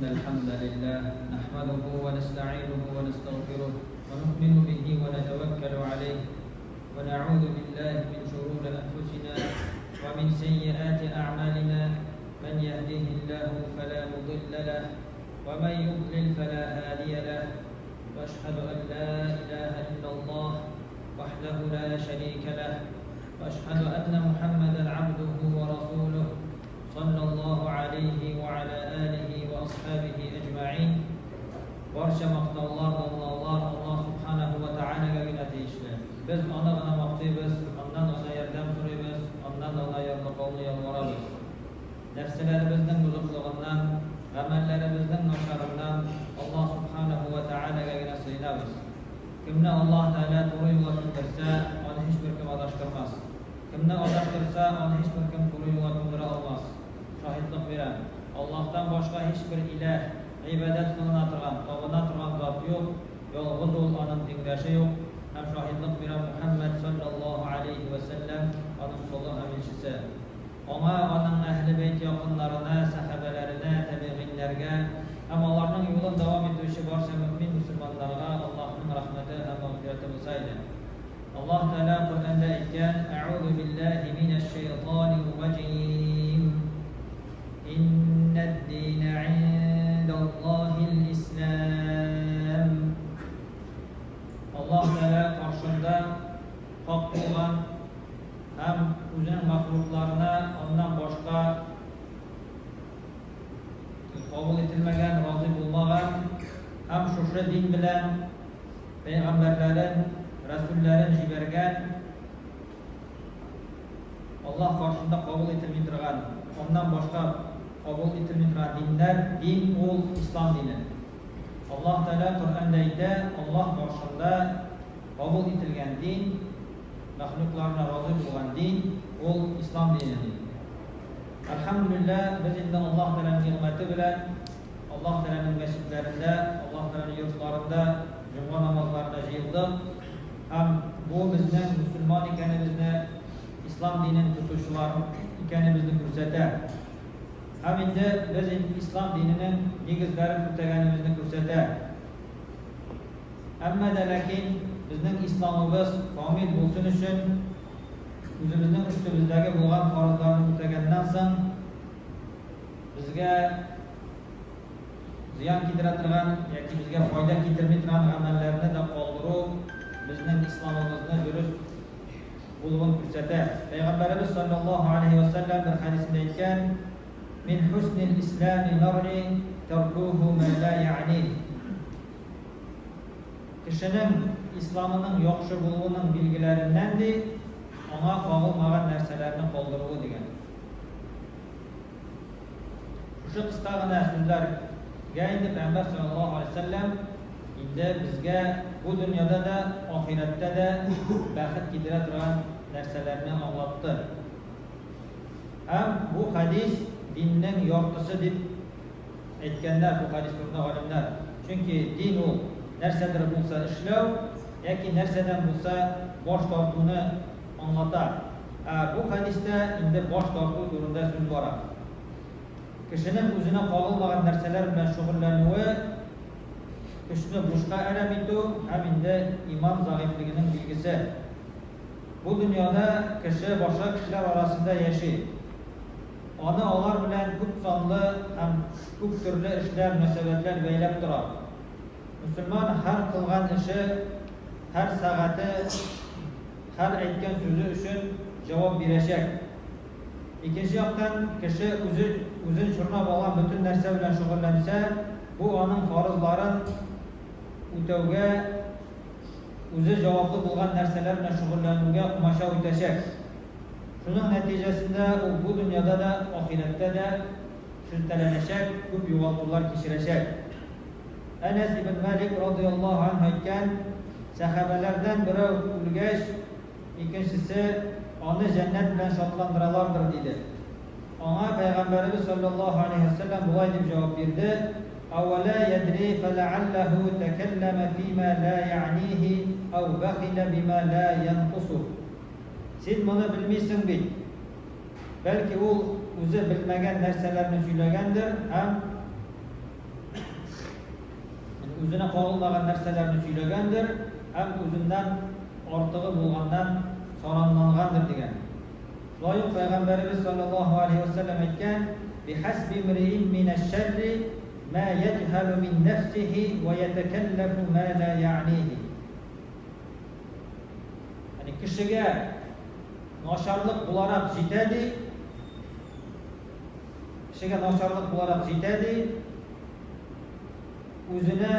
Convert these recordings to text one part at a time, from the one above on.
إن الحمد لله نحمده ونستعينه ونستغفره ونؤمن به ونتوكل عليه ونعوذ بالله من شرور أنفسنا ومن سيئات أعمالنا من يهده الله فلا مضل له ومن يضلل فلا هادي له وأشهد أن لا إله إلا الله وحده لا شريك له وأشهد أن محمدا عبده ورسوله صلى الله عليه وعلى آله وأصحابه أجمعين وارشمقت الله Allah subhanahu wa ta'alaga gina deyishli. Biz ona maqtaymiz, ondan ona yordam so'raymiz, ondan ona yordamni yolvoramiz. Nafsalarimizning buzuqligidan, amallarimizning nosharidan Allah subhanahu wa ta'alaga gina sığınamiz. Kimni Allah Taala to'g'ri yo'lga qo'ysa, uni hech bir kim adashtirmas. Kimni adashtirsa, uni hech bir kim to'g'ri yo'lga qo'ydira olmas. Shohidlik beraman. Allohdan boshqa hech bir iloh, ibodat qilinadigan, tog'inadigan zot yo'q. Yolg'iz ol, onun tengdoshi yo'q. Ham shohidlik beraman Muhammad sallallohu alayhi va sallam onun quli aminchisi. Ona, onun ahli bayt yaqinlarına, sahabalarına, tabi'inlarga, ham ularning yo'lini davom etuvchi barcha mu'min musulmonlarga Allohning rahmati va mag'firati bo'lsin. Allah Taala Qur'onda aytgan: "A'udhu billahi minash shaytonir rojim. Innad dina 'indallahil Islam." Allah Taala qarşında haq bo'lgan ham o'zining maxluqlarına ondan boshqa qabul etilmagan, rozi bo'lmagan ham shu din bilan payg'ambarlarin, rasullarin jibergan, Allah qarşında qabul etilmay turgan, ondan boshqa qabul etilmay turgan dinlar, din ol İslam dini. Allah Taala Qur'onda aytdi, Allah qarşında qabul etilgan din, maxluqlarga rozi bo'lgan din ol İslam dinidir. Alhamdulillah, biz endi Allah Taalaning ne'mati bilan Allah Taalaning masjidlarida, Allah Taalaning yurtlarida juma namozlarida yig'ildik. Ham bu bizning musulmon ekanimizni, islom dinini tutuvchilar ekanimizni ko'rsatadi. Ham endi biz islom dinining negizlarini o'taganimizni ko'rsatadi. Ammo lakin bizning islomimiz komil bo'lsin uchun o'zimizning ustimizdagi bo'lgan farzlarni o'tagandan so'ng bizga ziyon keltiradigan yoki bizga foyda keltirmaydigan amallarni da qoldirib, bizning islomimizni durust bo'lishini ko'rsatadi. Payg'ambarimiz sollallohu alayhi va sallam bir hadisda aytgan: "Min husnil islami mar'i tarkuhu ma la ya'ni." Kishining islomining yaxshi bo'lishining belgilaridandir ona qo'yilmagan narsalarni qoldiruvi degan. Shu qisqagina so'zlarga endi Payg'ambar sollallohu alayhi vasallam endi bizga bu dunyoda da, oxiratda da baxt keltiradigan narsalarni anlatdi. Ham bu hadis dinning yortisi deb aytganlar bu hadis turida olimlar. Chunki din u narsadir bo'lsa ishlav yoki narsadan bo'lsa bosh tortuvni anlatadi. Bu hadisda endi bosh tortuv to'g'risida so'z bor. Kishining o'zini qo'g'ilmagan narsalar bilan shug'ullanuvi kishini boshqa aramaydi, ham endi iymon zaifligining belgisi. Bu dunyoda kishi boshqa kishilar orasida yashaydi. Ona-olar bilan ko'p sonli ham ko'p turli ishlar, munosabatlar baylab turadi. Musulmon har qilgan ishi, har soati, har aytgan so'zi uchun javob berajak. Ikkinchi yoqdan kishi o'zini chorlab olgan butun narsa bilan shug'ullansa, bu uning farzlarini o'tavga, o'zi javobli bo'lgan narsalar bilan shug'ullanuvga qumasha o'tashak. Shuning natijasida u bu dunyoda da, oxiratda da shiltalanashak, ko'p yo'qotuvlar kechirashak. Anas ibn Malik radhiyallohu anhu aytgan: sahabalardan biri o'lgach, ikkinchisi onu cennet bilan shodlantirarlardir dedi. Ona Peygamberimiz sallallahu aleyhi ve sellem bulay deb javob berdi: "Avvala yadri fala'allahu takallama fima la ya'nihi aw bakhila bima la yanqusu." Sen bunu bilmaysan bit. Belki o o'zi bilmagan narsalarni so'ylagandir, ham үзенә кагылмаган нәрсәләрне сөйләгәндер, һәм үзеннән артыгы булгандан саранлангандыр дигән. Шулай ук Пәйгамбәрбез саллаллаһу алейһи ва саллям әйткән: "Бихасби имриин минаш-шарри ма яджһалу мин нафсиhi ва ятакаллафу ма ла яъниhi." Yani кешегә начарлык буларак җитәди, үзенә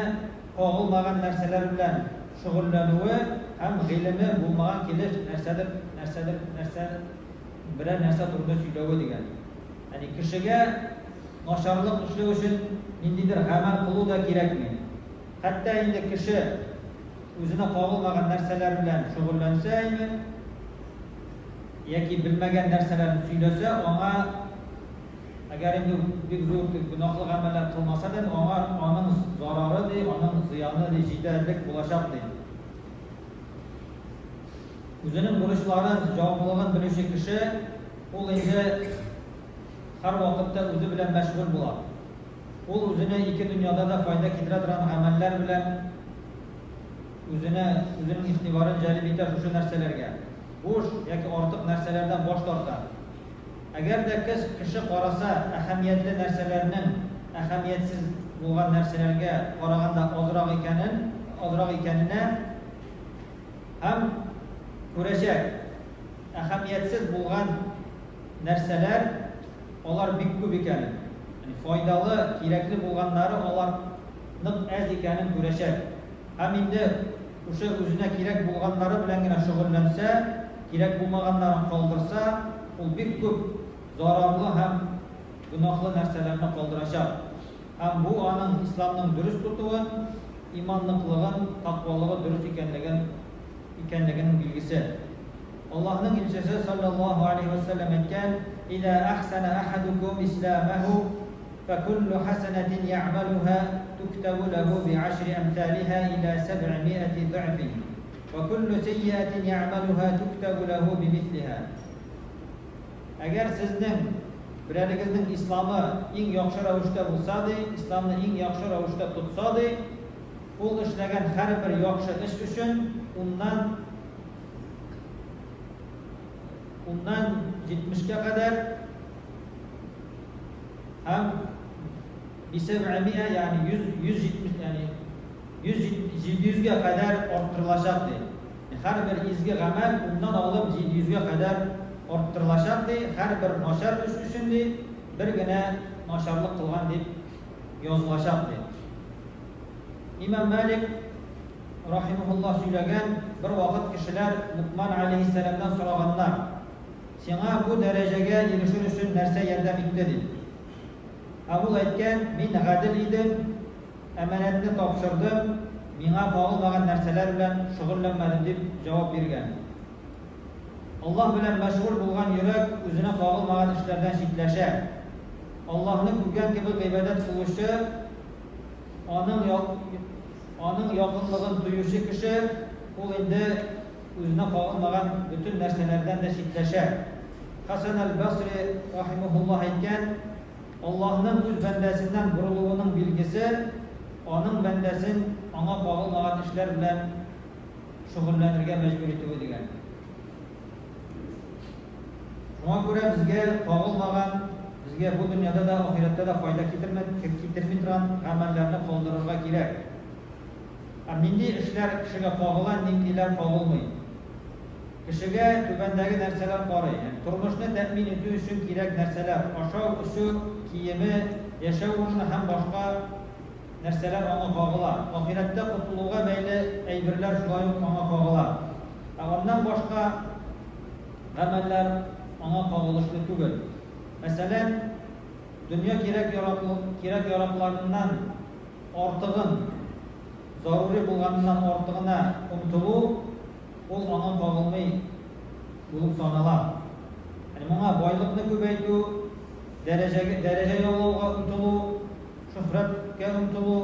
кагылмаган нәрсәләр белән шөгыльләнүе һәм гыйлеме булмаган килеш берәр нәрсә турында сөйләве дигән. Yani кешегә начарлык эшләү өчен ниндидер гамәл кылу да кирәкми. Хәтта инде кеше үзенә кагылмаган нәрсәләр белән шөгыльләнсә, яки белмәгән нәрсәләрне сөйләсә, аңа әгәр инде бик зур гөнаһлы гамәлләр кылмаса да, аның зарары ди, аның зыяны ди, җитәрлек булачак ди. Үзенең бурычларын, җаваплылыгын белүче кеше, ул инде һәр вакытта үзе белән мәшгуль була. Ул үзенә ике дөньяда да файда китерә торган гамәлләр белән үзенең игътибарын җәлеп итә шушы нәрсәләргә. Буш яки артык нәрсәләрдән баш тарта. Әгәр дә кеше караса әһәмиятле нәрсәләрнең әһәмиятсез булган нәрсәләргә караганда азрак икәненә һәм күрәчәк әһәмиятсез булган нәрсәләр алар бик күп икәнен, файдалы, кирәкле булганнары алар нык әз икәнен күрәчәк. Һәм инде шушы үзенә кирәк булганнары белән генә шөгыльләнсә, кирәк булмаганнарын калдырса, ул бик күп зарарлы һәм гөнаһлы нәрсәләрне калдырачак. Һәм бу аның исламның дөрес тотуын, иманлыклыгын, таквалыгы дөрес икәнлегенең билгесе. Аллаһның илчесе саллаллаһу алейһи ва саллям әйткән: "Иза ахсана ахадукум исламаху факуллу хасанаtin ya'maluha tuktabu lahu bi'ashri amsalha ila 700 ضعف wa kullu sayyi'atin ya'maluha tuktabu lahu bimithliha." Әгәр сезнең берәрегезнең исламы иң яхшы рәвештә булса ди, исламны иң яхшы рәвештә тотса ди, ул эшләгән һәрбер яхшы эш өчен уннан 70-кә кадәр һәм 700 yani 700-гә кадәр арттырылачак ди. Һәрбер изге гамәл уннан алып 700-гә кадәр арттырылачак ди. Һәрбер начар эш өчен ди, бер генә начарлык кылган дип язылачак ди. Имам Малик рахимахуллаһ сөйләгән, бер вакыт кешеләр Лукман алейхиссаламдан сораганнар: "Сиңа бу дәрәҗәгә ирешер өчен нәрсә ярдәм итте?" ди. Ул әйткән: "Мин гадел идем, әманәтне тапшырдым, миңа кагылмаган нәрсәләр белән шөгыльләнмәдем" дип җавап биргән. Аллаһ белән мәшгуль булган йөрәк үзенә кагылмаган эшләрдән читләшә. Аллаһны күргән кебек гыйбадәт кылучы, аның якынлыгын тоючы кеше, ул инде үзенә кагылмаган бүтән нәрсәләрдән дә читләшә. Хасан аль-Басри рахимахуллаһ әйткән: "Аллаһның үз бәндәсеннән бурылуының билгесе аның бәндәсен аңа кагылмаган эшләр белән шөгыльләнергә мәҗбүр итүе" дигән. Шуңа күрә безгә кагылмаган, безгә бу дөньяда да, ахиратта да файда китерми торган гамәлләрне калдырырга кирәк. Нинди эшләр кешегә кагыла, ниндиләр кагылмый? Кешегә түбәндәге нәрсәләр карый. Тормышны тәэмин итү өчен кирәк нәрсәләр: ашау, эчү, киеме, яшәү урыны һәм башка нәрсәләр аңа кагыла. Ахиратта кутулуга бәйле әйберләр шулай ук аңа кагыла. Аннан башка гамәлләр аңа кагылышлы түгел. Мәсәлән, дөнья кирәк-яракларыннан артыгын, зарури булганыннан артыгына омтылу, ул аңа кагылмый булып санала. Моңа байлыкны күбәйтү, дәрәҗә яулауга омтылу, шөһрәткә омтылу,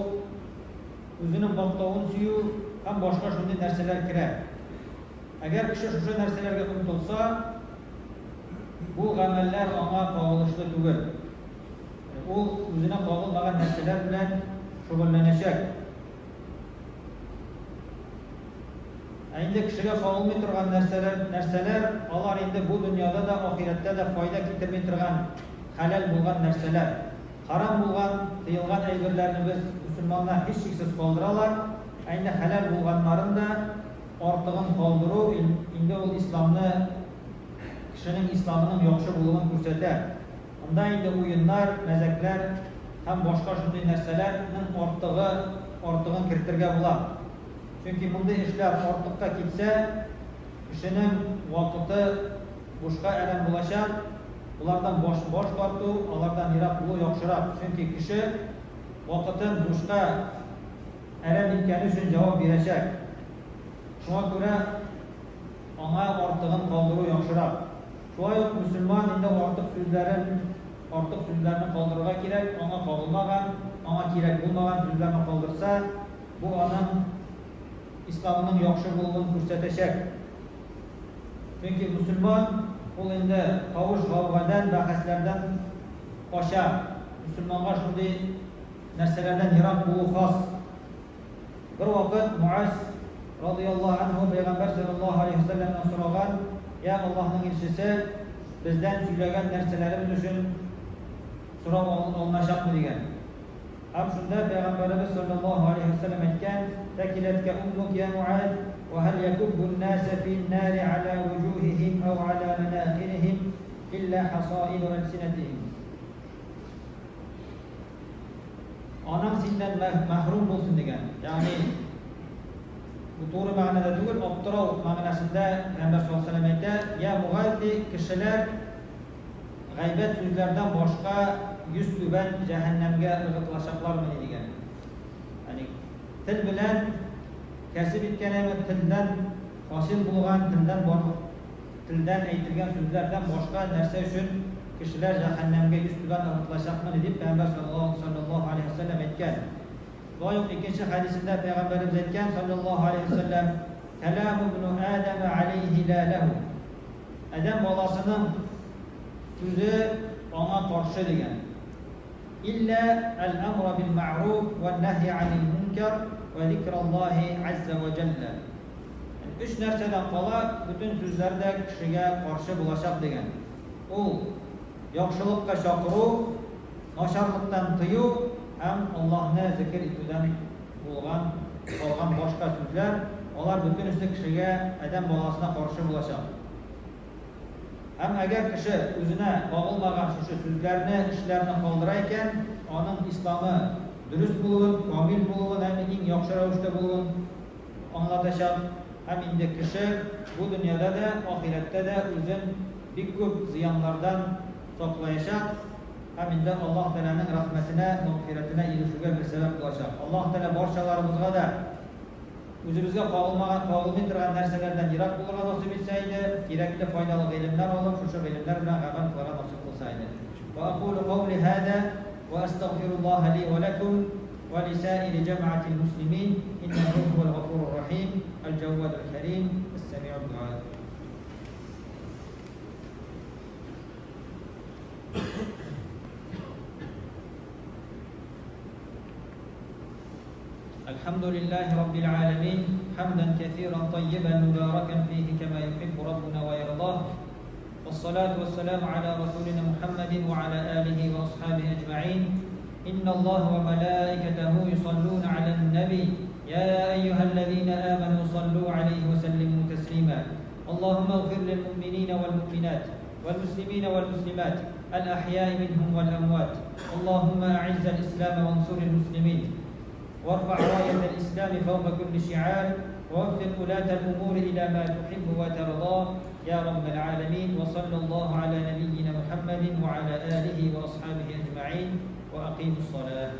үзенең мактауын сөю һәм башка шундый нәрсәләр керә. Әгәр кеше шушы нәрсәләргә омтылса, бу гамәлләр аңа кагылышлы түгел. Ул үзенә кагылмаган нәрсәләр белән шөгыльләнәчәк. endi kishiga qog'ilmay turgan narsalar ular endi bu dunyoda da oxiratda da foyda keltirmay turgan halal bo'lgan narsalar, harom bo'lgan, tiyilgan ayblarni biz musulmonlar hech cheksiz qoldiralar. Endi halal bo'lganlarini da ortig'ini qoldiruv endi u islomni kishining islomining yaxshi bo'lganini ko'rsatar. Unda endi o'yinlar, mazaklar ham boshqa shunday narsalarning ortig'ini kiritirgan bo'ladi. Chunki bunday ishlar ortiqqa ketsa, kishining vaqti boshqa alam bo'lashar. Ulardan bosh tortuv, ulardan yiroq bo'lish yaxshiroq. Chunki kishi vaqtini boshqa alam etkani uchun javob beracak. Shunga ko'ra ona ortig'ini qoldiruv yaxshiroq. Shunga musulmon endi ortiq so'zlarni qoldirishga kerak. Ona qoldirmagan, ona kerak bo'lmagan so'zlarni qoldirsa, bu ona islomining yaxshi bo'lganini ko'rsatacak. Chunki musulmon u endi tovush g'avg'adan, bahslardan qocha. Musulmonga shunday narsalardan yiroq bo'lish xos. Bir vaqt Muaz radhiyallohu anhu payg'ambar sallallohu alayhi vasallamdan so'ragan: "Ya Allohning elchisi, bizdan suylagan narsalarimiz uchun so'rab olmashaqmi?" degan. Ham shunda payg'ambarimiz sallallohu alayhi vasallam aytgan: "Takilatka ummuk ya Muaz, wa hal yakubbu an-nasa fi an-nar ala wujuhihim aw ala manakhirihim illa hasa'id alsinatihim." Onam sendan mahrum bo'lsin degan. Ya'ni bu to'g'ri ma'noda tugul, obtirov ma'nosida Payg'ambar sollallohu alayhi vasallam aytadi: "Ya Muaz, kishilar g'aybat so'zlardan boshqa yuz tuban jahannamga irg'itlashaqlarmi?" degan. Ya'ni til bilan kasb etgan tildan hosil bo'lgan, tildan aytilgan so'zlardan boshqa narsa uchun kishilar jahannamga yuz tuban irg'itlashaqmi deb Payg'ambar sollallohu alayhi vasallam aytgan. Loyiq ikkinchi hadisida Payg'ambarimiz aytgan sallallohu alayhi vasallam: "Kalamu ibn Adam alayhi la lahu." Adam bolasining so'zi ona qarshi degan. "Illa al-amru bil ma'ruf va nahy 'anil munkar va zikrullohi azza va jalla." Üç narsadan qola butun so'zlarda kishiga qarshi bo'lashaq degan. U yaxshilikka chaqiruv, nosharlikdan tiyuv ham Allohni zikr etuvdan qolgan boshqa so'zlar, ular butunisi kishiga, adam bolasina qarshi bo'lashaq. Ham agar kishi o'zina qo'g'ilmagan shu so'zlarni, ishlarni qoldirar ekan, uning islomi durust bo'lib, komil bo'lib, ham eng yaxshi ravishda bo'lib anglatashaq. Ham endi kishi bu dunyoda da, oxiratda da o'zini bek ko'p ziyonlardan saqlayacaq. Ham endi Alloh taolaning rahmatine, mag'firatine erishishga bir sabab bo'lacaq. Alloh taolo barchalarimizga da o'zimizga qo'g'ilmay turgan narsalardan yiroq bo'lishni nasib etsa edi, kerakli foydali ilmlar olib, shu ilmlar bilan amal qilishni nasib qilsa edi. Va aqulu qawli hada va astaghfirulloh li va lakum va li sa'iri jama'atil muslimin innahu huval ghafurur rahim al-jawwadul karim as-sami'ud du'a. الحمد لله رب العالمين حمدا كثيرا طيبا مباركا فيه كما يحب ربنا ويرضاه، والصلاة والسلام على رسولنا محمد وعلى آله وأصحابه أجمعين. إن الله وملائكته يصلون على النبي يا أيها الذين آمنوا صلوا عليه وسلموا تسليما. اللهم اغفر للمؤمنين والمؤمنات والمسلمين والمسلمات الأحياء منهم والأموات. اللهم أعز الإسلام وانصر المسلمين، وارفع راية الإسلام فوق كل شعار، ووفق ولاة الأمور إلى ما تحب وترضى يا رب العالمين. وصلى الله على نبينا محمد وعلى آله وأصحابه أجمعين، وأقيموا الصلاة.